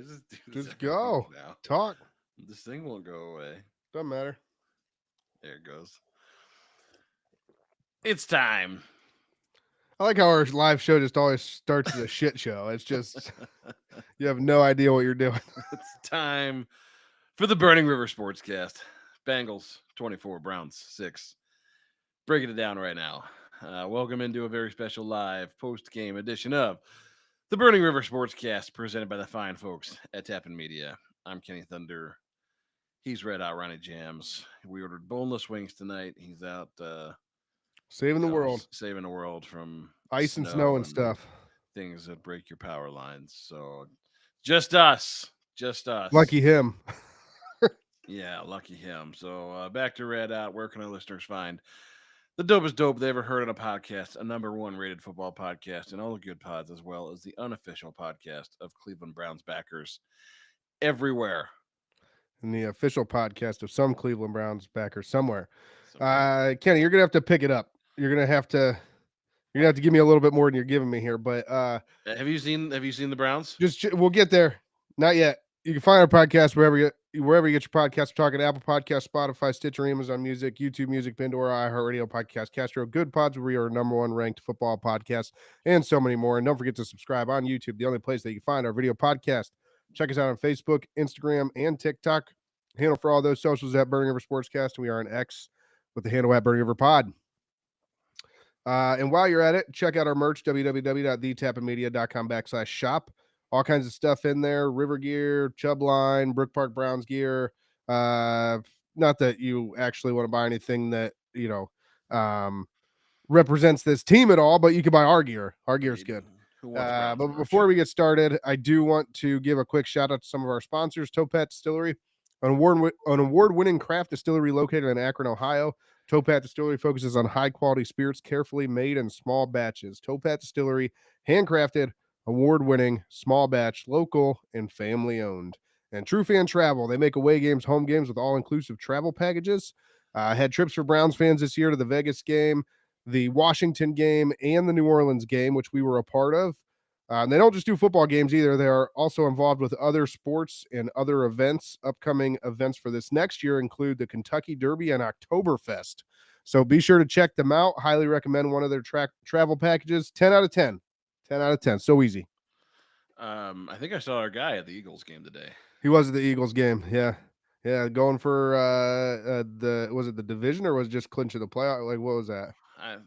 just do this Just every week go. now? Talk. This thing won't go away. Doesn't matter. There it goes. It's time. I like how our live show just always starts as a shit show. It's just, you have no idea what you're doing. It's time for the Burning River Sportscast. Bengals 24, Browns 6. Breaking it down right now. Welcome into a very special live post-game edition of the Burning River Sportscast, presented by the fine folks at Tappan Media. I'm Kenny Thunder. He's Red Out Ronnie Jams. We ordered boneless wings tonight. He's out, Saving the world. saving the world from Ice and snow snow and and stuff. things that break your power lines. So just us. Just us. Lucky him. Yeah, lucky him. So back to Red Out. Where can our listeners find the dopest dope they ever heard on a podcast, a #1 rated football podcast, and all the good pods, as well as the unofficial podcast of Cleveland Browns backers everywhere. And the official podcast of some Cleveland Browns backer somewhere. So, Kenny, you're gonna have to pick it up. You're gonna have to give me a little bit more than you're giving me here, but have you seen the Browns? we'll get there. Not yet. You can find our podcast wherever you get your podcasts. We're talking Apple Podcasts, Spotify, Stitcher, Amazon Music, YouTube Music, Pandora, iHeartRadio, Podcast, Castro, Good Pods, where we are #1 ranked football podcast, and so many more. And don't forget to subscribe on YouTube, the only place that you can find our video podcast. Check us out on Facebook, Instagram, and TikTok. Handle for all those socials at Burning River Sportscast, and we are on X with the handle at Burning River Pod. And while you're at it, check out our merch, www.thetappanmedia.com/shop. All kinds of stuff in there, River gear, Chubb line, Brook Park Browns gear. Not that you actually want to buy anything that, represents this team at all, but you can buy our gear. Our gear is good. But before we get started, I do want to give a quick shout out to some of our sponsors. Towpat Distillery, an award-winning craft distillery located in Akron, Ohio. Towpat Distillery focuses on high-quality spirits carefully made in small batches. Towpat Distillery, handcrafted, award-winning, small batch, local, and family-owned. And True Fan Travel, they make away games, home games with all-inclusive travel packages. Had trips for Browns fans this year to the Vegas game, the Washington game, and the New Orleans game, which we were a part of. And they don't just do football games either. They are also involved with other sports and other events. Upcoming events for this next year include the Kentucky Derby and Oktoberfest. So be sure to check them out. Highly recommend one of their travel packages. 10 out of 10. 10 out of 10. So easy. I think I saw our guy at the Eagles game today. He was at the Eagles game. Yeah. Yeah. Going for was it the division or was it just clinching the playoff? Like, what was that?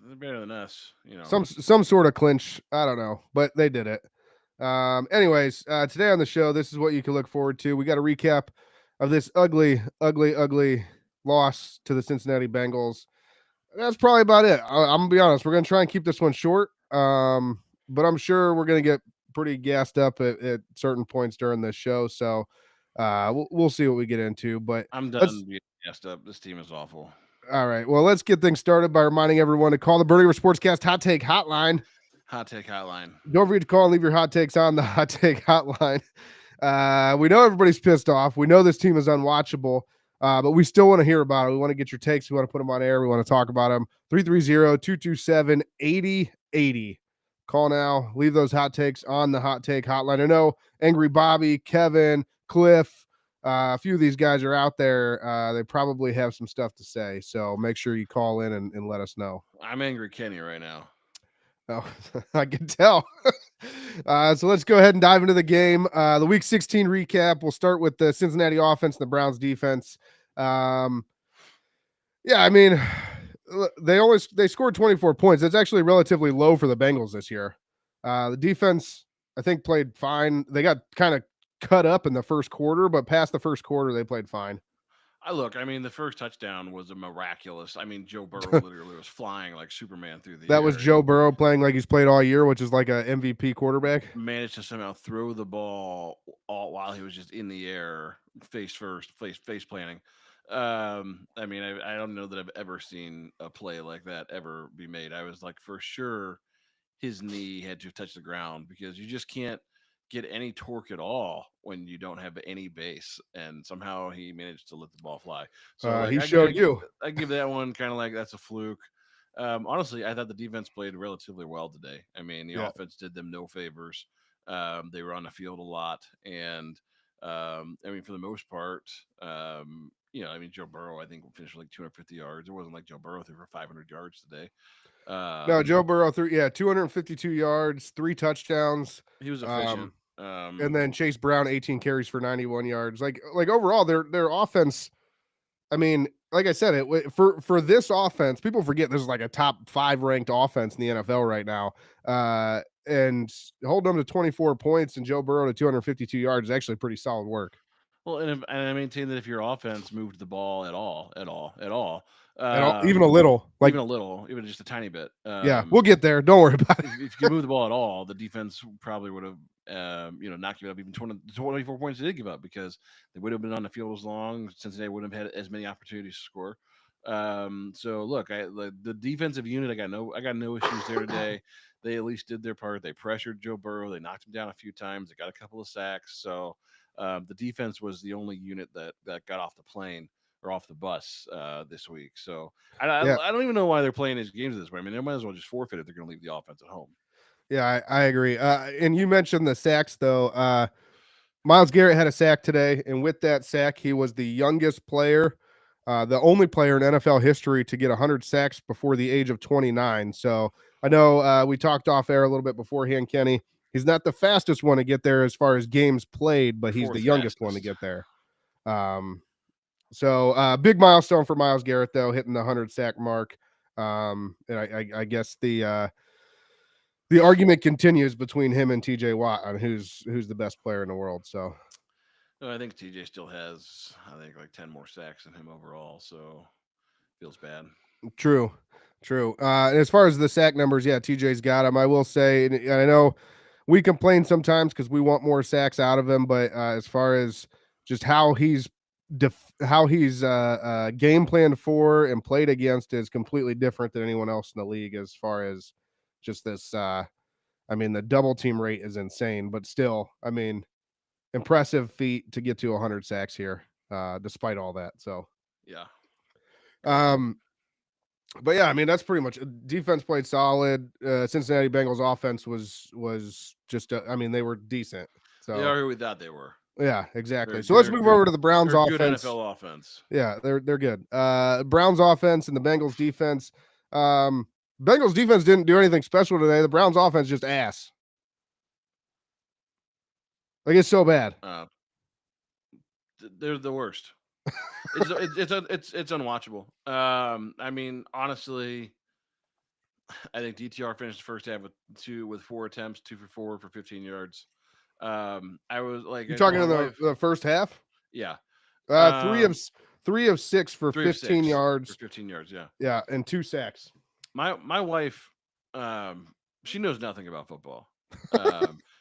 They're better than us, Some sort of clinch. I don't know, but they did it. Anyways, today on the show, this is what you can look forward to. We got a recap of this ugly loss to the Cincinnati Bengals. That's probably about it. I'm gonna be honest. We're gonna try and keep this one short. But I'm sure we're gonna get pretty gassed up at certain points during this show. So we'll see what we get into. But I'm done being gassed up. This team is awful. All right. Well, let's get things started by reminding everyone to call the Burning River Sportscast Hot Take Hotline. Hot Take Hotline. Don't forget to call and leave your hot takes on the Hot Take Hotline. We know everybody's pissed off. We know this team is unwatchable, but we still want to hear about it. We want to get your takes. We want to put them on air. We want to talk about them. 330-227-8080. Call now. Leave those hot takes on the Hot Take Hotline. I know Angry Bobby, Kevin, Cliff, a few of these guys are out there. They probably have some stuff to say. So make sure you call in and let us know. I'm Angry Kenny right now. Oh, I can tell. So let's go ahead and dive into the game. The Week 16 recap. We'll start with the Cincinnati offense and the Browns defense. Yeah, I mean, they scored 24 points. That's actually relatively low for the Bengals this year. The defense, I think, played fine. They got kind of cut up in the first quarter, but past the first quarter, they played fine. I mean, the first touchdown was a miraculous. I mean, Joe Burrow literally was flying like Superman through the air. That was Joe Burrow playing like he's played all year, which is like a MVP quarterback. Managed to somehow throw the ball all while he was just in the air, face first, face planting. I mean, I don't know that I've ever seen a play like that ever be made. I was like, for sure, his knee had to touch the ground because you just can't get any torque at all when you don't have any base, and somehow he managed to let the ball fly. So he showed you. I give that one kind of like that's a fluke. Honestly, I thought the defense played relatively well today. I mean, the offense did them no favors. They were on the field a lot, and I mean, for the most part, I mean, Joe Burrow, I think, finished like 250 yards. It wasn't like Joe Burrow threw for 500 yards today. No, Um, Joe Burrow threw 252 yards, 3 touchdowns. he was efficient. Um, and then Chase Brown 18 carries for 91 yards. Like overall their offense, I mean, like I said, for this offense, people forget this is like a top 5 ranked offense in the NFL right now. And hold them to 24 points and Joe Burrow to 252 yards is actually pretty solid work. Well, and I maintain that if your offense moved the ball at all, And even a little, like, even a little, even just a tiny bit, yeah, we'll get there. Don't worry about it. if you could move the ball at all, the defense probably would have, not given up even 24 points they did give up, because they would have been on the field as long. Cincinnati wouldn't have had as many opportunities to score. So look, the defensive unit, I got no issues there today. They at least did their part. They pressured Joe Burrow. They knocked him down a few times. They got a couple of sacks. So the defense was the only unit that got off the plane or off the bus this week. So Yeah. I don't even know why they're playing these games this way. I mean, they might as well just forfeit if they're going to leave the offense at home. Yeah, I agree. And you mentioned the sacks, though. Myles Garrett had a sack today, and with that sack, he was the youngest player, the only player in NFL history to get 100 sacks before the age of 29. So I know we talked off air a little bit beforehand, Kenny. He's not the fastest one to get there as far as games played, but he's the Fourth youngest one to fastest. get there. So big milestone for Myles Garrett, though, hitting the 100 sack mark. And I guess the argument continues between him and TJ Watt on who's the best player in the world. So I think TJ still has, I think, like 10 more sacks than him overall. So feels bad. true. As far as the sack numbers, yeah, TJ's got him. I will say, and I know we complain sometimes because we want more sacks out of him, but as far as just how he's game planned for and played against is completely different than anyone else in the league. As far as just this, I mean, the double team rate is insane, but still, I mean, impressive feat to get to 100 sacks here, despite all that. So, Yeah. um, but yeah, I mean, that's pretty much defense played solid. Cincinnati Bengals offense was just, I mean, they were decent. They So are who we thought they were. yeah, exactly. They're So let's they're move good. over to the Browns They're a good offense. NFL offense. Yeah, they're good. Browns offense and the Bengals defense. Bengals defense didn't do anything special today. The Browns offense just ass. Like, it's so bad. They're the worst. It's unwatchable. I mean, honestly, I think DTR finished the first half with 4 attempts, 2 for 4 for 15 yards. I was like, You I told talking my in wife, the first half? yeah, Three of 6 for 15 for yards. 15 yards, yeah. Yeah, and 2 sacks. My wife, she knows nothing about football.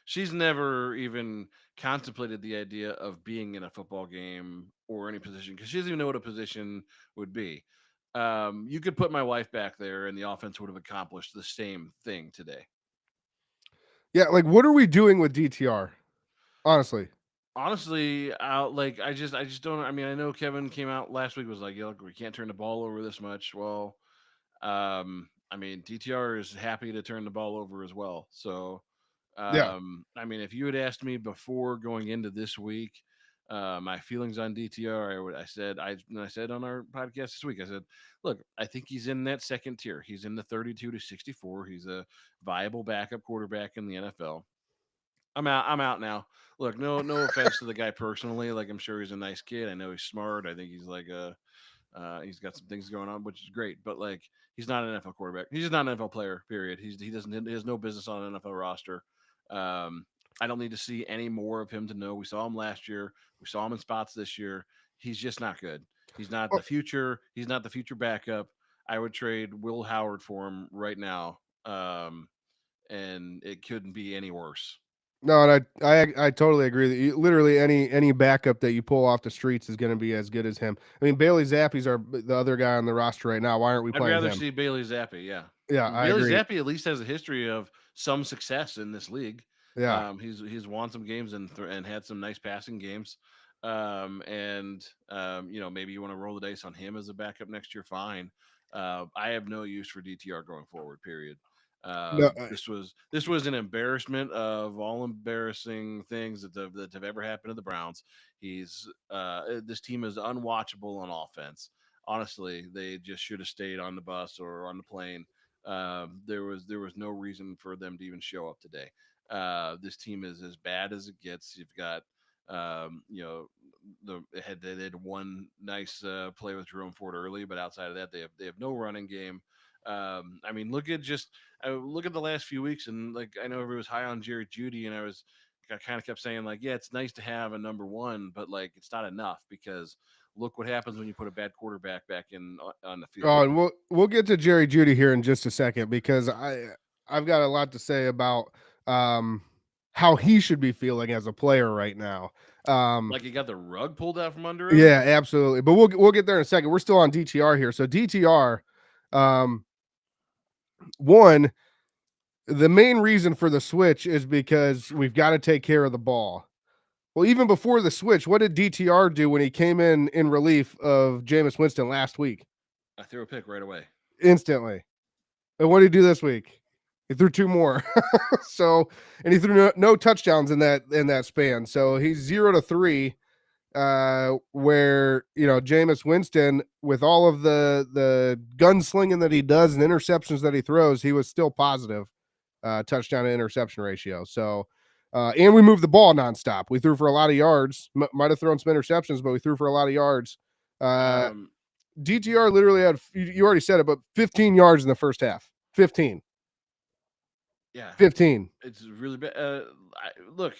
She's never even contemplated the idea of being in a football game or any position, because she doesn't even know what a position would be. You could put my wife back there, and the offense would have accomplished the same thing today. Yeah, like, what are we doing with DTR? Honestly. Honestly, I just don't. I mean, I know Kevin came out last week, was like, "Yeah, look, we can't turn the ball over this much." Well, I mean, DTR is happy to turn the ball over as well. So, Yeah. I mean, if you had asked me before going into this week, my feelings on DTR, I said on our podcast this week, I said, look, I think he's in that second tier. He's in the 32 to 64. He's a viable backup quarterback in the NFL. I'm out now. Look, no offense to the guy personally. Like, I'm sure he's a nice kid. I know he's smart. I think he's like he's got some things going on, which is great. But like, he's not an NFL quarterback. He's just not an NFL player. Period. He has no business on an NFL roster. I don't need to see any more of him to know. We saw him last year. We saw him in spots this year. He's just not good. He's not the future. He's not the future backup. I would trade Will Howard for him right now, and it couldn't be any worse. No, and I totally agree that literally any backup that you pull off the streets is going to be as good as him. I mean, Bailey Zappi's the other guy on the roster right now. Why aren't we I'd playing rather him? see Bailey Zappi. Yeah, Yeah, I Bailey agree. Zappi at least has a history of some success in this league. Yeah. He's won some games and had some nice passing games. Maybe you want to roll the dice on him as a backup next year. Fine. I have no use for DTR going forward. Period. No, This was an embarrassment of all embarrassing things that have ever happened to the Browns. This team is unwatchable on offense. Honestly, they just should have stayed on the bus or on the plane. There was no reason for them to even show up today. This team is as bad as it gets. You've got you know they had one nice play with Jerome Ford early, but outside of that, they have no running game. I mean, look at the last few weeks, and like I know everybody was high on Jerry Judy, and I kind of kept saying like, yeah, it's nice to have a number one, but like it's not enough because look what happens when you put a bad quarterback back in on the field. Oh, and we'll get to Jerry Judy here in just a second because I've got a lot to say about how he should be feeling as a player right now. Like he got the rug pulled out from under him. Yeah, absolutely. But we'll get there in a second. We're still on DTR here. So DTR, one, the main reason for the switch is because we've got to take care of the ball. Well, even before the switch, what did DTR do when he came in relief of Jameis Winston last week? I threw a pick right away. Instantly. And what did he do this week? He threw 2 more. So, and he threw no touchdowns in that span. So he's 0-3. Where Jameis Winston, with all of the gunslinging that he does and interceptions that he throws, he was still positive touchdown to interception ratio. So, and we moved the ball nonstop. We threw for a lot of yards. Might have thrown some interceptions, but we threw for a lot of yards. DTR literally had, you already said it, but 15 yards in the first half. 15. Yeah, 15. It's really bad. Look.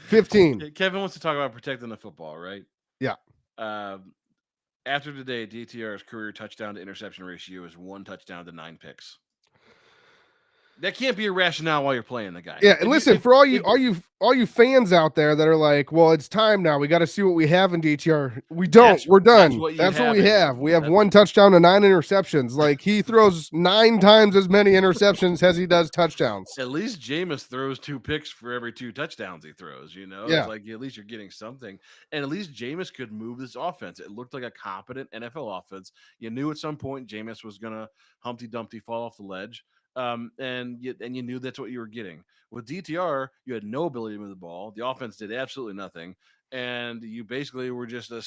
15. Kevin wants to talk about protecting the football, right? Yeah. After today, DTR's career touchdown to interception ratio is 1 touchdown to 9 picks. That can't be a rationale while you're playing the guy. Yeah, and listen, for all you fans out there that are like, well, it's time now. We got to see what we have in DTR. We don't. We're done. That's what we have. We have 1 touchdown to 9 interceptions. Like he throws 9 times as many interceptions as he does touchdowns. At least Jameis throws 2 picks for every 2 touchdowns he throws. Yeah. It's like at least you're getting something. And at least Jameis could move this offense. It looked like a competent NFL offense. You knew at some point Jameis was gonna Humpty Dumpty fall off the ledge. And you knew that's what you were getting. With DTR, you had no ability to move the ball. The offense did absolutely nothing, and you basically were just a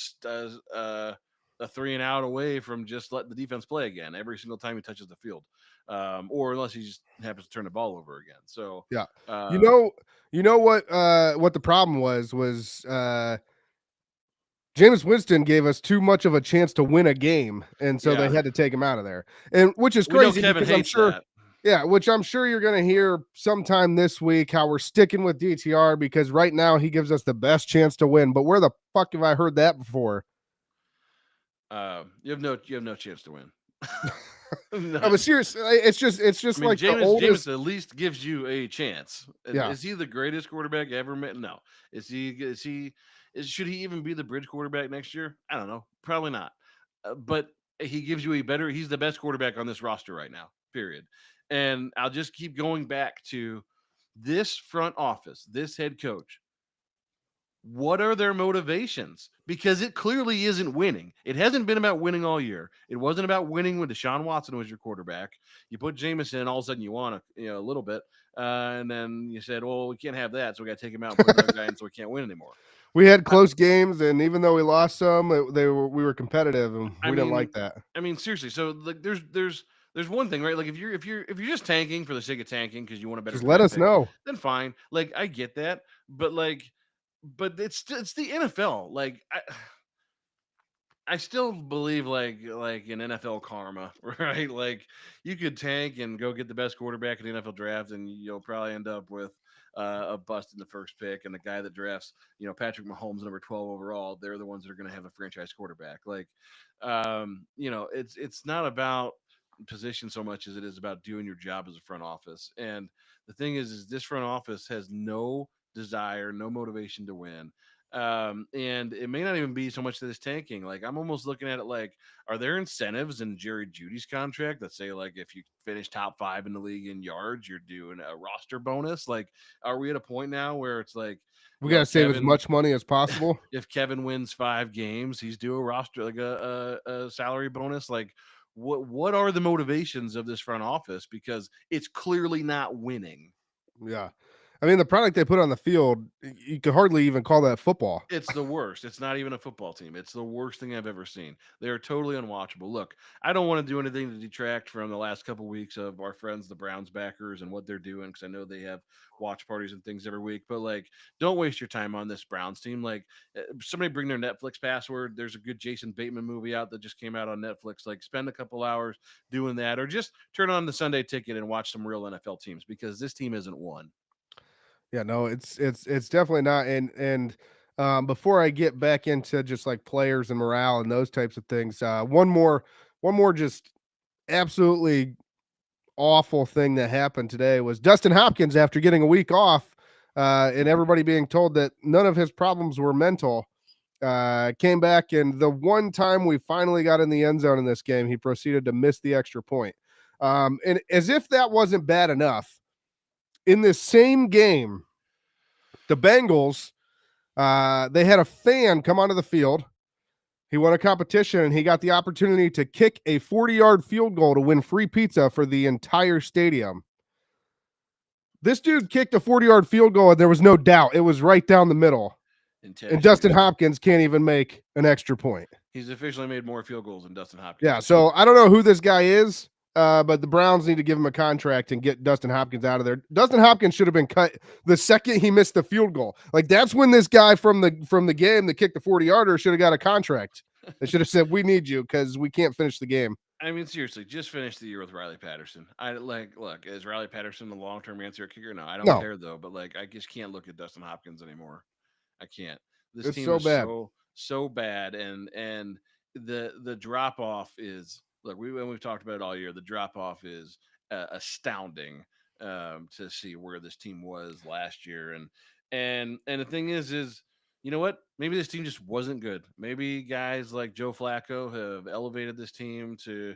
3 and out away from just letting the defense play again every single time he touches the field, or unless he just happens to turn the ball over again. So yeah, you know what the problem was Jameis Winston gave us too much of a chance to win a game, and so they had to take him out of there, and which is crazy because I'm sure. That. Yeah, which I'm sure you're going to hear sometime this week how we're sticking with DTR because right now he gives us the best chance to win. But where the fuck have I heard that before? You have no chance to win. No, but seriously, it's just like Jameis at least gives you a chance. Yeah. Is he the greatest quarterback ever met? No. Should he even be the bridge quarterback next year? I don't know. Probably not. But he gives you he's the best quarterback on this roster right now. Period. And I'll just keep going back to this front office, this head coach. What are their motivations? Because it clearly isn't winning. It hasn't been about winning all year. It wasn't about winning when Deshaun Watson was your quarterback. You put Jameis in, all of a sudden you want a little bit, and then you said, "Well, we can't have that, so we got to take him out and put another guy in, so we can't win anymore." We had close games, and even though we lost some, we were competitive, and we didn't like that. I mean, seriously. So like, there's one thing, right? Like if you're just tanking for the sake of tanking because you want a better, just let us know. Then fine. Like I get that, but it's the NFL. Like I still believe like in NFL karma, right? Like you could tank and go get the best quarterback in the NFL draft, and you'll probably end up with a bust in the first pick, and the guy that drafts, Patrick Mahomes number 12 overall, they're the ones that are going to have a franchise quarterback. Like, it's not about position so much as it is about doing your job as a front office. And the thing is this front office has no desire, no motivation to win. And it may not even be so much that it's tanking. Like I'm almost looking at it like, are there incentives in Jerry Judy's contract that say like if you finish top 5 in the league in yards, you're doing a roster bonus? Like, are we at a point now where it's like we got to save as much money as possible? If Kevin wins 5 games, he's due a roster like a salary bonus. Like, what are the motivations of this front office? Because it's clearly not winning. Yeah. I mean, the product they put on the field, you could hardly even call that football. It's the worst. It's not even a football team. It's the worst thing I've ever seen. They are totally unwatchable. Look, I don't want to do anything to detract from the last couple weeks of our friends, the Browns backers, and what they're doing, because I know they have watch parties and things every week. But like, don't waste your time on this Browns team. Like, somebody bring their Netflix password. There's a good Jason Bateman movie out that just came out on Netflix. Like, spend a couple hours doing that, or just turn on the Sunday Ticket and watch some real NFL teams, because this team isn't one. Yeah, no, it's definitely not. And before I get back into just like players and morale and those types of things, one more just absolutely awful thing that happened today was Dustin Hopkins, after getting a week off, and everybody being told that none of his problems were mental, came back, and the one time we finally got in the end zone in this game, he proceeded to miss the extra point. And as if that wasn't bad enough, in this same game, the Bengals, they had a fan come onto the field. He won a competition, and he got the opportunity to kick a 40-yard field goal to win free pizza for the entire stadium. This dude kicked a 40-yard field goal, and there was no doubt. It was right down the middle. And Dustin Hopkins can't even make an extra point. He's officially made more field goals than Dustin Hopkins. Yeah, so I don't know who this guy is, but the Browns need to give him a contract and get Dustin Hopkins out of there. Dustin Hopkins should have been cut the second he missed the field goal. Like, that's when this guy from the game that kicked the 40-yarder should have got a contract. They should have said, we need you because we can't finish the game. I mean, seriously, just finish the year with Riley Patterson. Look, is Riley Patterson the long-term answer kicker? No, I don't care though. But like, I just can't look at Dustin Hopkins anymore. I can't. This It's team so is bad. so bad, and the drop off is, look. We've talked about it all year. The drop off is astounding, to see where this team was last year, and the thing is you know what? Maybe this team just wasn't good. Maybe guys like Joe Flacco have elevated this team to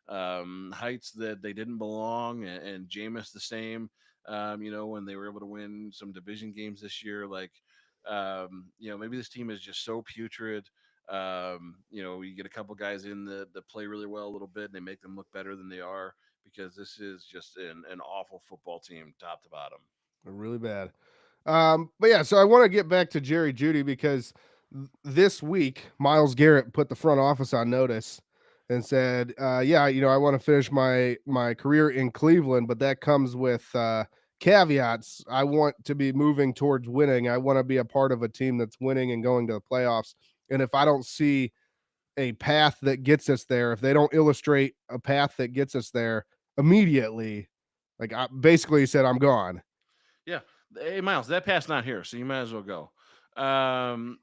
heights that they didn't belong, and Jameis the same. When they were able to win some division games this year, like, maybe this team is just so putrid. You get a couple guys in that play really well a little bit, and they make them look better than they are, because this is just an awful football team, top to bottom. Really bad. But yeah, so I want to get back to Jerry Jeudy, because this week Myles Garrett put the front office on notice and said, yeah, I want to finish my career in Cleveland, but that comes with caveats. I want to be moving towards winning. I want to be a part of a team that's winning and going to the playoffs. And if I don't see a path that gets us there, if they don't illustrate a path that gets us there immediately, like, I basically said, I'm gone. Yeah. Hey, Myles, that pass not here, so you might as well go. And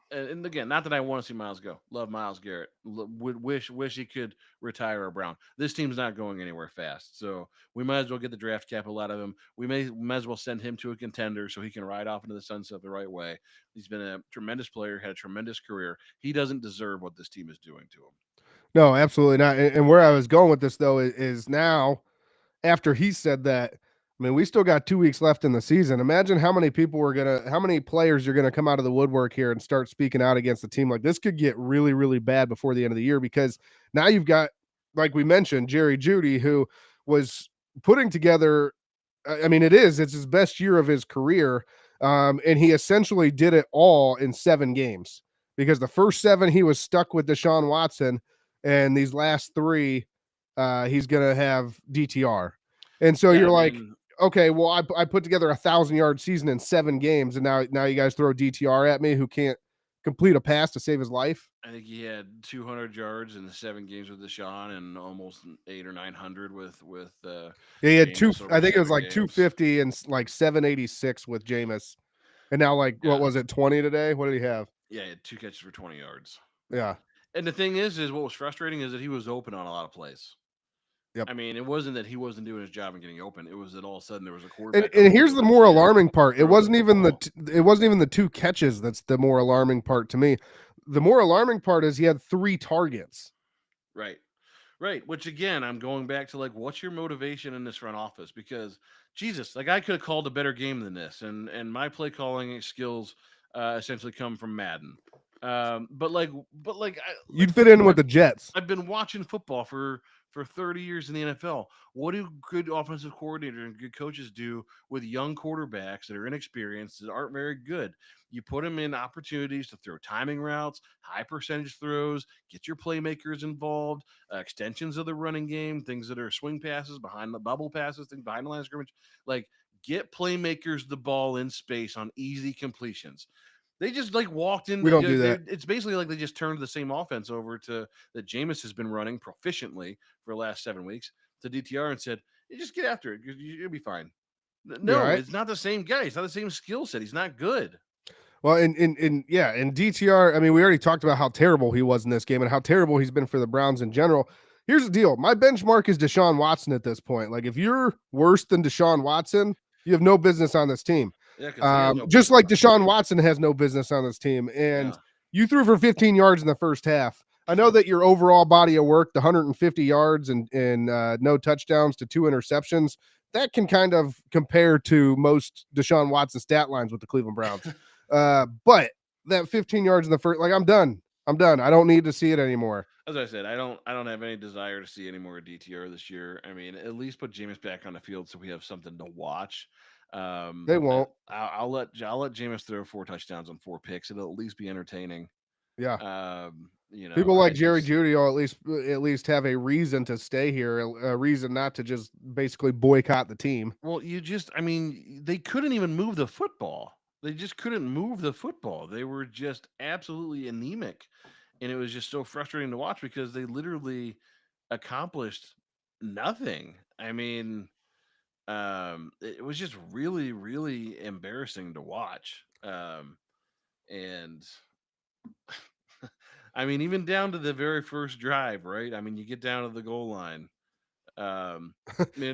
again, not that I want to see Myles go. Love Myles Garrett. Would wish he could retire a Brown. This team's not going anywhere fast, so we might as well get the draft capital out of him. We might as well send him to a contender so he can ride off into the sunset the right way. He's been a tremendous player, had a tremendous career. He doesn't deserve what this team is doing to him. No, absolutely not. And where I was going with this, though, is now, after he said that, I mean, we still got 2 weeks left in the season. Imagine how many how many players are going to come out of the woodwork here and start speaking out against the team. Like, this could get really, really bad before the end of the year, because now you've got, like we mentioned, Jerry Jeudy, who was putting together, I mean, it's his best year of his career. And he essentially did it all in 7 games, because the first 7 he was stuck with Deshaun Watson, and these last 3 he's gonna have DTR. And so you're like, okay, well, I put together 1,000-yard season in 7 games, and now you guys throw DTR at me, who can't complete a pass to save his life. I think he had 200 yards in the 7 games with Deshaun, and almost 800 or 900 with yeah, he had I think it was like games. 250 and like 786 with Jameis. And now, like, what was it, 20 today? What did he have? Yeah, he had 2 catches for 20 yards. Yeah. And the thing is what was frustrating is that he was open on a lot of plays. Yep. I mean, it wasn't that he wasn't doing his job and getting open. It was that all of a sudden there was a quarterback. And here's the more alarming part. It wasn't even the 2 catches that's the more alarming part to me. The more alarming part is he had 3 targets. Right. Which, again, I'm going back to, like, what's your motivation in this front office? Because Jesus, like, I could have called a better game than this, and my play calling skills essentially come from Madden. You'd fit in with the Jets. I've been watching football for 30 years in the NFL. What do good offensive coordinators and good coaches do with young quarterbacks that are inexperienced, that aren't very good? You put them in opportunities to throw timing routes, high percentage throws, get your playmakers involved, extensions of the running game, things that are swing passes, behind the bubble passes, things behind the line of scrimmage. Like, get playmakers the ball in space on easy completions. They just walked in. We don't do that. It's basically like they just turned the same offense over to that Jameis has been running proficiently for the last 7 weeks to DTR and said, "You just get after it. You'll be fine." No, right. It's not the same guy. It's not the same skill set. He's not good. Well, in DTR, I mean, we already talked about how terrible he was in this game and how terrible he's been for the Browns in general. Here's the deal. My benchmark is Deshaun Watson at this point. Like, if you're worse than Deshaun Watson, you have no business on this team. Yeah, just like Deshaun Watson has no business on this team. And you threw for 15 yards in the first half. I know that your overall body of work, the 150 yards and no touchdowns to 2 interceptions, that can kind of compare to most Deshaun Watson stat lines with the Cleveland Browns. But that 15 yards in the first, I'm done. I don't need to see it anymore. As I said, I don't have any desire to see any more DTR this year. I mean, at least put Jameis back on the field so we have something to watch. They won't. I'll let Jameis throw 4 touchdowns on 4 picks. It'll at least be entertaining. Yeah. People like Jerry Jeudy will at least have a reason to stay here, a reason not to just basically boycott the team. Well, they couldn't even move the football. They just couldn't move the football. They were just absolutely anemic. And it was just so frustrating to watch because they literally accomplished nothing. I mean, it was just really, really embarrassing to watch. And I mean, even down to the very first drive, right? I mean, you get down to the goal line. As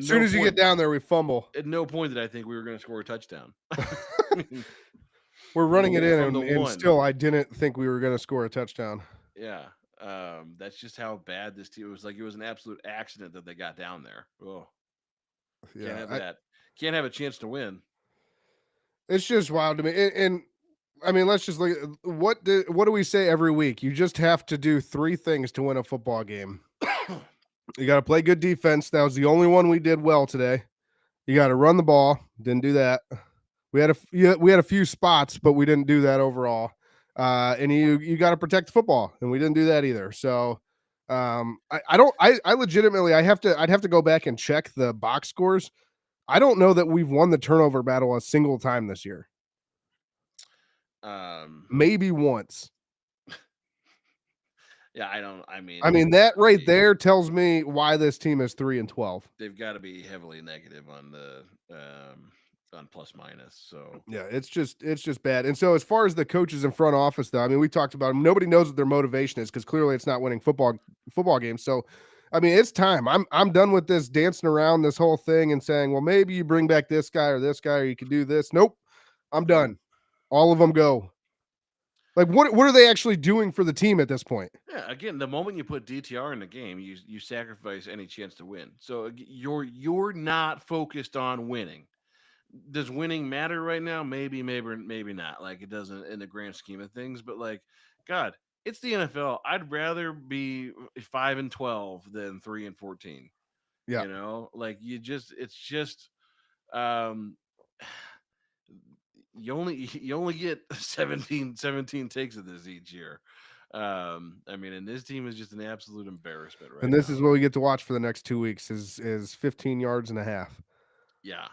soon as you get down there, we fumble. At no point did I think we were going to score a touchdown. We're running it in, and still I didn't think we were going to score a touchdown. Yeah. That's just how bad this team was. Like, it was an absolute accident that they got down there. Oh, yeah. Can't have that. Can't have a chance to win. It's just wild to me. And I mean, let's just look at what do we say every week? You just have to do 3 things to win a football game. You got to play good defense. That was the only one we did well today. You got to run the ball. Didn't do that. We had a few spots, but we didn't do that overall. And you got to protect the football, and we didn't do that either. So I legitimately I'd have to go back and check the box scores. I don't know that we've won the turnover battle a single time this year. Maybe once. Yeah, I mean that right there tells me why this team is 3-12. They've got to be heavily negative on the on plus minus. So yeah, it's just bad. And so as far as the coaches in front office, though, I mean, we talked about them. Nobody knows what their motivation is because clearly it's not winning football games. So I mean, it's time. I'm done with this dancing around this whole thing and saying, well, maybe you bring back this guy, or you could do this. Nope, I'm done. All of them go. Like, what are they actually doing for the team at this point? Yeah, again, the moment you put DTR in the game, you sacrifice any chance to win. So you're not focused on winning. Does winning matter right now? Maybe not. Like, it doesn't in the grand scheme of things. But like, God, it's the NFL. I'd rather be 5-12 than 3-14. Yeah, you know, like it's just you only get 17 takes of this each year. I mean, and this team is just an absolute embarrassment right now. And this is what we get to watch for the next 2 weeks is 15 yards and a half. Yeah.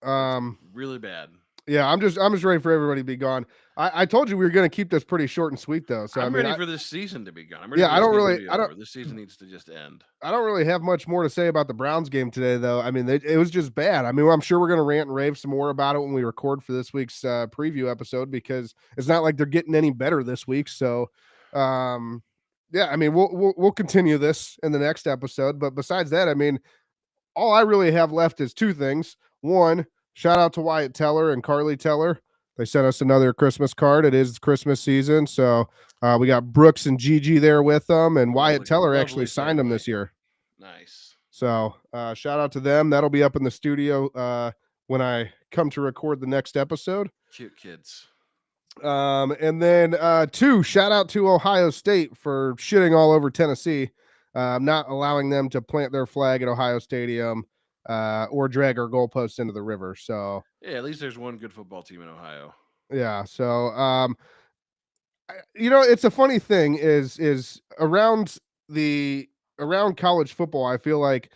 It's really bad. Yeah, I'm just ready for everybody to be gone. I told you we were going to keep this pretty short and sweet, though. So I'm ready for this season to be gone. I'm ready this season needs to just end. I don't really have much more to say about the Browns game today, though. I mean, it was just bad. I mean, I'm sure we're going to rant and rave some more about it when we record for this week's preview episode because it's not like they're getting any better this week. So, yeah, I mean, we'll continue this in the next episode. But besides that, I mean, all I really have left is 2 things. One, shout out to Wyatt Teller and Carly Teller. They sent us another Christmas card. It is Christmas season, so we got Brooks and Gigi there with them, and Wyatt Teller actually signed them this year. Nice. So shout out to them. That'll be up in the studio when I come to record the next episode. Cute kids. And then two, shout out to Ohio State for shitting all over Tennessee, not allowing them to plant their flag at Ohio Stadium or drag our goalposts into the river. So yeah, at least there's one good football team in Ohio. yeah, so it's a funny thing is around college football. I feel like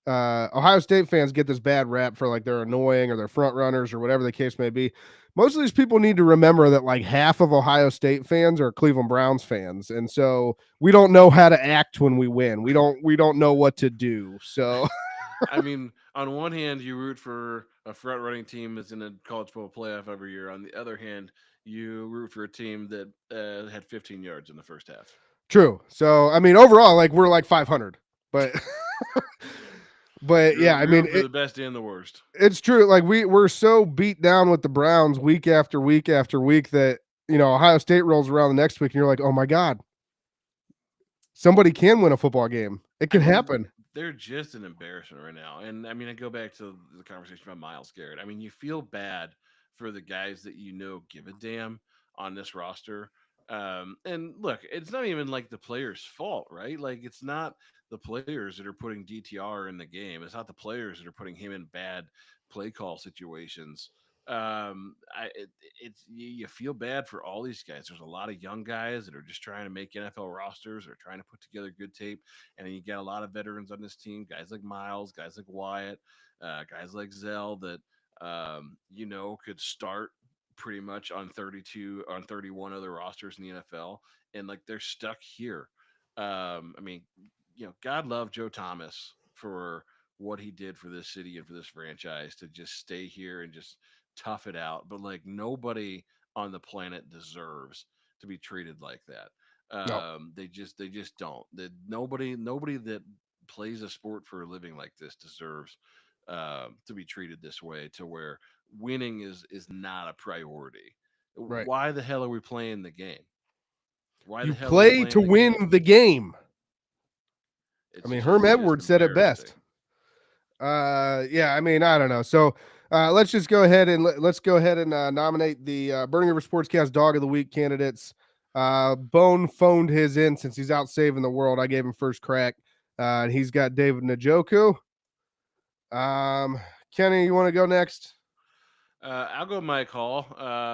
Ohio State fans get this bad rap for like they're annoying or they're front runners or whatever the case may be. Most of these people need to remember that like half of Ohio State fans are Cleveland Browns fans, and so we don't know how to act when we win. We don't know what to do. So I mean, on one hand, you root for a front running team that's in a college football playoff every year. On the other hand, you root for a team that had 15 yards in the first half. true. So I mean, overall, like we're like 500, but but yeah, I You're mean, root for the best and the worst. it's true. Like we're so beat down with the Browns week after week after week that Ohio State rolls around the next week and you're like, oh my god, somebody can win a football game. It I can mean, happen. they're just an embarrassment right now. And I mean, I go back to the conversation about Miles Garrett. I mean, you feel bad for the guys that give a damn on this roster. And look, it's not even like the players' fault, right? Like, it's not the players that are putting DTR in the game. It's not the players that are putting him in bad play call situations. It's you feel bad for all these guys. There's a lot of young guys that are just trying to make NFL rosters or trying to put together good tape, and then you got a lot of veterans on this team, guys like Miles, guys like Wyatt, guys like Zell that could start pretty much on 32 on 31 other rosters in the NFL, and like they're stuck here. I mean, God love Joe Thomas for what he did for this city and for this franchise to just stay here and just tough it out. But like nobody on the planet deserves to be treated like that. No, They just don't. That nobody that plays a sport for a living like this deserves to be treated this way, to where winning is not a priority. right. Why the hell are we playing the game? Why the You hell are we play to playing the win game? the game. I It's mean, Herm just Edwards said it embarrassing. best. Yeah, I mean, I don't know. So let's just go ahead and let's go ahead and nominate the Burning River Sportscast Dog of the Week candidates. Bone phoned his in since he's out saving the world. I gave him first crack, and he's got David Njoku. Kenny, you want to go next? I'll go Mike Hall.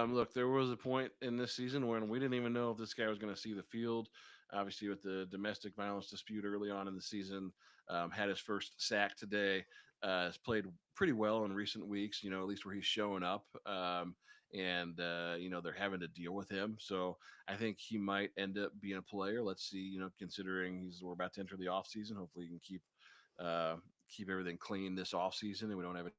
Look, there was a point in this season when we didn't even know if this guy was going to see the field. Obviously, with the domestic violence dispute early on in the season, had his first sack today. Has played pretty well in recent weeks. At least where he's showing up. And they're having to deal with him. So I think he might end up being a player. Let's see. Considering we're about to enter the off season, hopefully he can keep everything clean this off season, and we don't have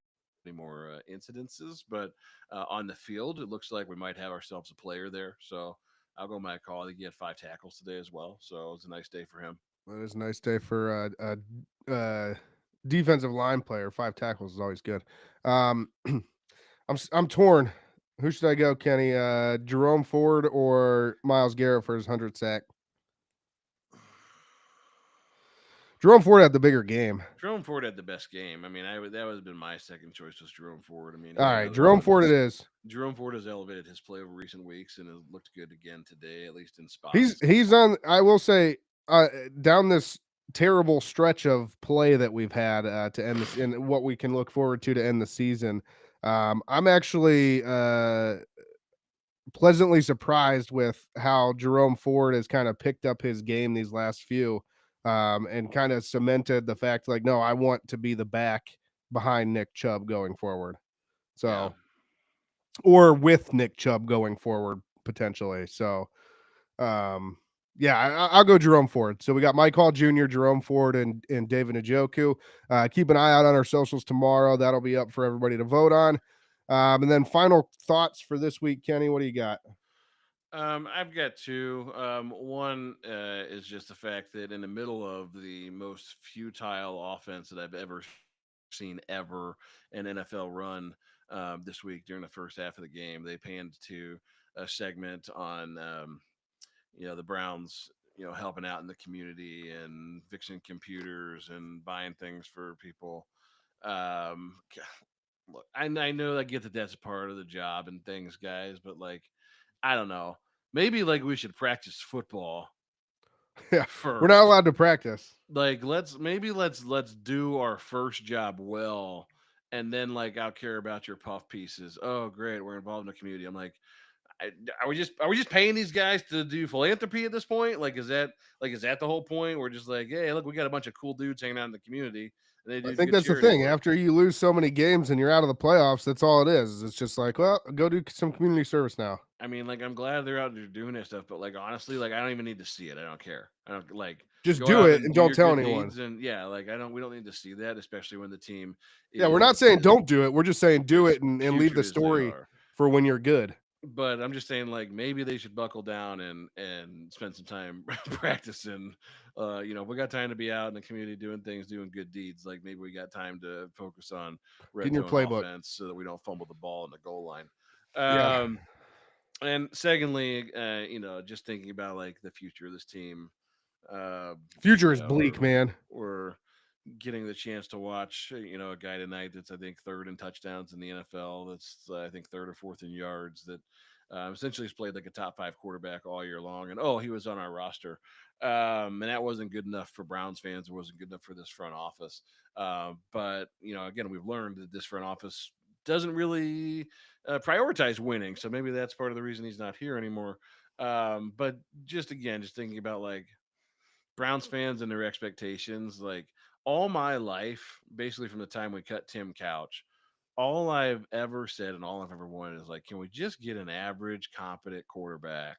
any more incidences. But on the field, it looks like we might have ourselves a player there. So I'll go Mike Hall. I think he had 5 tackles today as well. So it was a nice day for him. It is a nice day for a defensive line player. 5 tackles is always good. I'm torn. Who should I go, Kenny? Jerome Ford or Miles Garrett for his 100th sack? Jerome Ford had the bigger game. Jerome Ford had the best game. I mean, that would have been my second choice was Jerome Ford. I mean, All he had right, another Jerome one. Ford it is. Jerome Ford has elevated his play over recent weeks and has looked good again today, at least in He's spots. he's on. I will say, down this terrible stretch of play that we've had to end this, and what we can look forward to end the season. I'm actually pleasantly surprised with how Jerome Ford has kind of picked up his game these last few, and kind of cemented the fact like, no, I want to be the back behind Nick Chubb going forward. Yeah. So, or with Nick Chubb going forward potentially. So, um, yeah, I'll go Jerome Ford. So we got Mike Hall Jr., Jerome Ford, and David Njoku. Keep an eye out on our socials tomorrow. That'll be up for everybody to vote on. And then final thoughts for this week, Kenny. What do you got? I've got two. One is just the fact that in the middle of the most futile offense that I've ever seen ever in NFL run this week during the first half of the game, they panned to a segment on the Browns, helping out in the community and fixing computers and buying things for people. Look, I know I get that that's a part of the job and things, guys, but like I don't know. Maybe like we should practice football. Yeah, we're not allowed to practice. Like let's do our first job well, and then like I'll care about your puff pieces. Oh, great, we're involved in the community. I'm like, are we just paying these guys to do philanthropy at this point? Like, is that the whole point? We're just like, hey, look, we got a bunch of cool dudes hanging out in the community, and they I do think good that's the charity thing. work. After you lose so many games and you're out of the playoffs, that's all it is. It's just like, well, go do some community service now. I mean, like, I'm glad they're out there doing that stuff, but like, honestly, like, I don't even need to see it. I don't care. I don't like Just go do out it and and do don't your tell good anyone. deeds, and yeah, like, we don't need to see that, especially when the team Yeah, we're not saying don't do it. We're just saying do as it and leave putrid the as they story are. for when you're good. But I'm just saying, like, maybe they should buckle down and spend some time practicing. If we got time to be out in the community doing things, doing good deeds, like maybe we got time to focus on Get in red your zone playbook. offense so that we don't fumble the ball in the goal line. Yeah. And secondly, just thinking about like the future of this team. Future is bleak, man. We're getting the chance to watch, a guy tonight that's I think third in touchdowns in the NFL. That's I think third or fourth in yards. That essentially has played like a top 5 quarterback all year long. And he was on our roster, and that wasn't good enough for Browns fans. It wasn't good enough for this front office. But again, we've learned that this front office doesn't really prioritize winning. So maybe that's part of the reason he's not here anymore. But just thinking about like Browns fans and their expectations, like all my life, basically from the time we cut Tim Couch, all I've ever said and all I've ever wanted is like, can we just get an average, competent quarterback?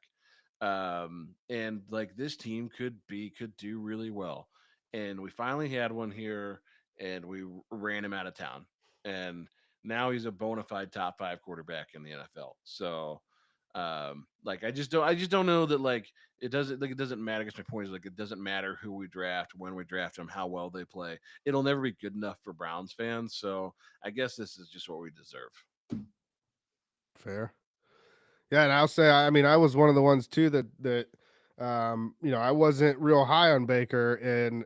And like this team could do really well. And we finally had one here, and we ran him out of town. And now he's a bona fide top 5 quarterback in the NFL. So like I just don't know that like it doesn't matter. I guess my point is like it doesn't matter who we draft, when we draft them, how well they play. It'll never be good enough for Browns fans. So I guess this is just what we deserve. Fair. Yeah, and I'll say, I mean, I was one of the ones too that I wasn't real high on Baker, and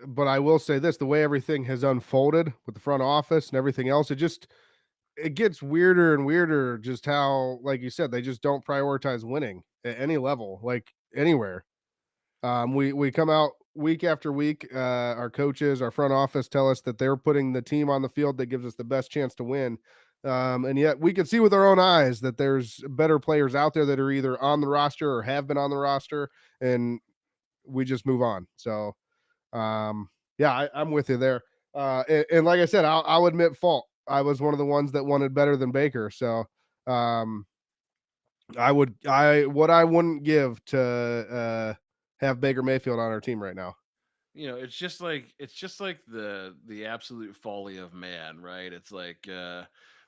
but I will say this: the way everything has unfolded with the front office and everything else, it gets weirder and weirder. Just how, like you said, they just don't prioritize winning at any level, like anywhere. We come out week after week. Our coaches, our front office tell us that they're putting the team on the field that gives us the best chance to win. And yet we can see with our own eyes that there's better players out there that are either on the roster or have been on the roster, and we just move on. So, yeah, I'm with you there. And like I said, I'll admit fault. I was one of the ones that wanted better than Baker. So, what I wouldn't give to have Baker Mayfield on our team right now. It's just like the absolute folly of man, right? It's like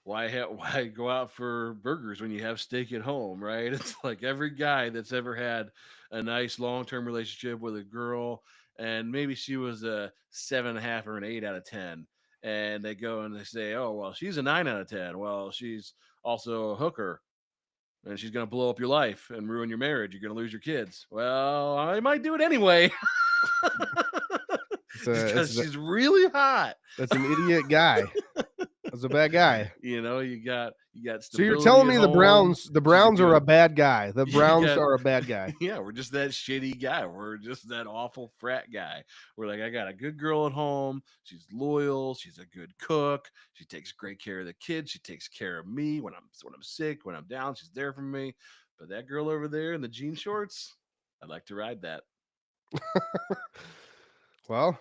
why go out for burgers when you have steak at home, right? It's like every guy that's ever had a nice long-term relationship with a girl, and maybe she was a 7.5 or an 8 out of 10, and they go and they say, oh well, she's a 9 out of 10. Well, she's also a hooker, and she's going to blow up your life and ruin your marriage. You're going to lose your kids. Well, I might do it anyway. Because she's really hot. That's an idiot guy. That's a bad guy. You got so you're telling me the Browns are a bad guy. The Browns are a bad guy. Yeah, we're just that shitty guy. We're just that awful frat guy. We're like, I got a good girl at home. She's loyal. She's a good cook. She takes great care of the kids. She takes care of me when I'm sick, when I'm down. She's there for me. But that girl over there in the jean shorts, I'd like to ride that. Well,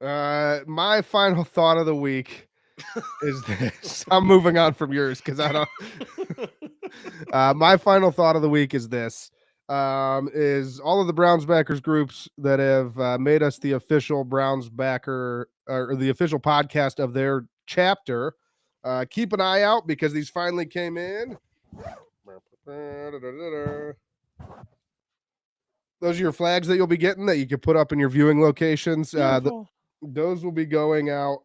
my final thought of the week is this. I'm moving on from yours because I don't. My final thought of the week is this: is all of the Browns backers groups that have made us the official Browns backer or the official podcast of their chapter. Keep an eye out because these finally came in. Those are your flags that you'll be getting that you can put up in your viewing locations. Those will be going out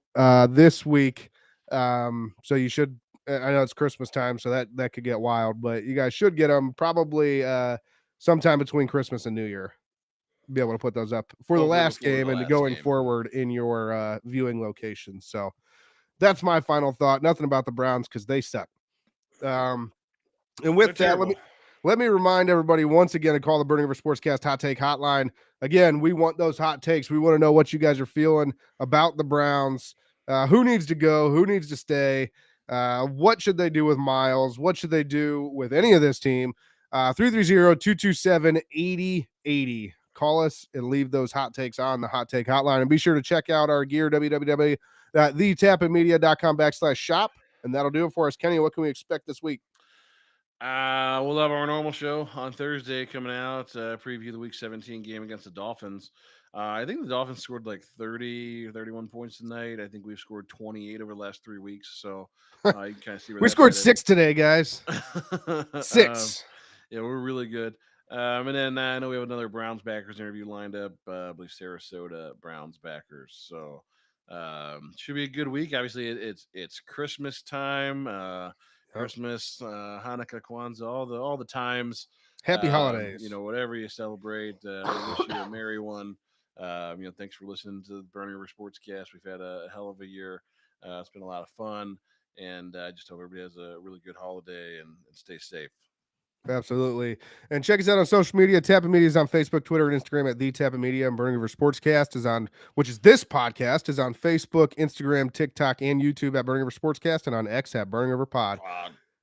this week. So you should. I know it's Christmas time, so that could get wild, but you guys should get them probably sometime between Christmas and New Year. Be able to put those up for the last game and going forward in your viewing locations. So that's my final thought. Nothing about the Browns because they suck. And with that, Let me remind everybody once again to call the Burning River Sportscast Hot Take Hotline. Again, we want those hot takes. We want to know what you guys are feeling about the Browns. Who needs to go? Who needs to stay? What should they do with Miles? What should they do with any of this team? 330-227-8080. Call us and leave those hot takes on the Hot Take Hotline. And be sure to check out our gear, www.thetappingmedia.com/shop. And that'll do it for us. Kenny, what can we expect this week? We'll have our normal show on Thursday coming out, preview the Week 17 game against the Dolphins. I think the Dolphins scored like 30 or 31 points tonight. I think we've scored 28 over the last 3 weeks. So you can kind of see where we scored 6 today, guys. 6. Yeah, we're really good. And then I know we have another Browns backers interview lined up. I believe Sarasota Browns backers. So should be a good week. Obviously, it's Christmas time. Christmas, Hanukkah, Kwanzaa, all the times. Happy holidays. Whatever you celebrate, we wish you a merry one. Thanks for listening to the Burning River Sportscast. We've had a hell of a year. It's been a lot of fun, and I just hope everybody has a really good holiday and stay safe. Absolutely. And check us out on social media. Tappa Media is on Facebook, Twitter, and Instagram at The Tappa Media. And Burning River Sportscast is on, which is this podcast, is on Facebook, Instagram, TikTok, and YouTube at Burning River Sportscast, and on X at Burning River Pod.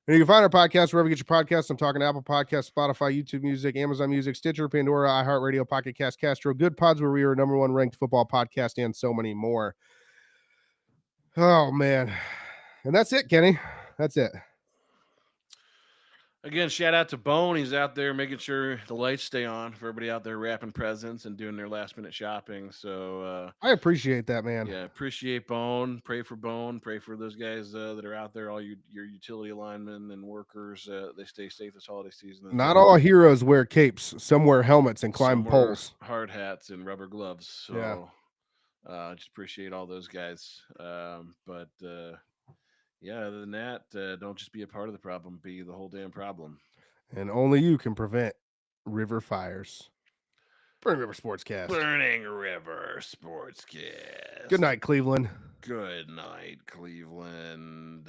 And you can find our podcast wherever you get your podcasts. I'm talking Apple Podcasts, Spotify, YouTube Music, Amazon Music, Stitcher, Pandora, iHeartRadio, Pocket Cast, Castro, Good Pods, where we are #1 ranked football podcast, and so many more. Oh, man. And that's it, Kenny. That's it. Again, shout out to Bone. He's out there making sure the lights stay on for everybody out there wrapping presents and doing their last-minute shopping. So I appreciate that, man. Yeah, appreciate Bone. Pray for Bone. Pray for those guys that are out there, all your utility linemen and workers. They stay safe this holiday season. Not all heroes wear capes. Some wear helmets and climb poles. Hard hats and rubber gloves. So just appreciate all those guys. Yeah, other than that, don't just be a part of the problem, be the whole damn problem. And only you can prevent river fires. Burning River Sportscast. Burning River Sportscast. Good night, Cleveland. Good night, Cleveland.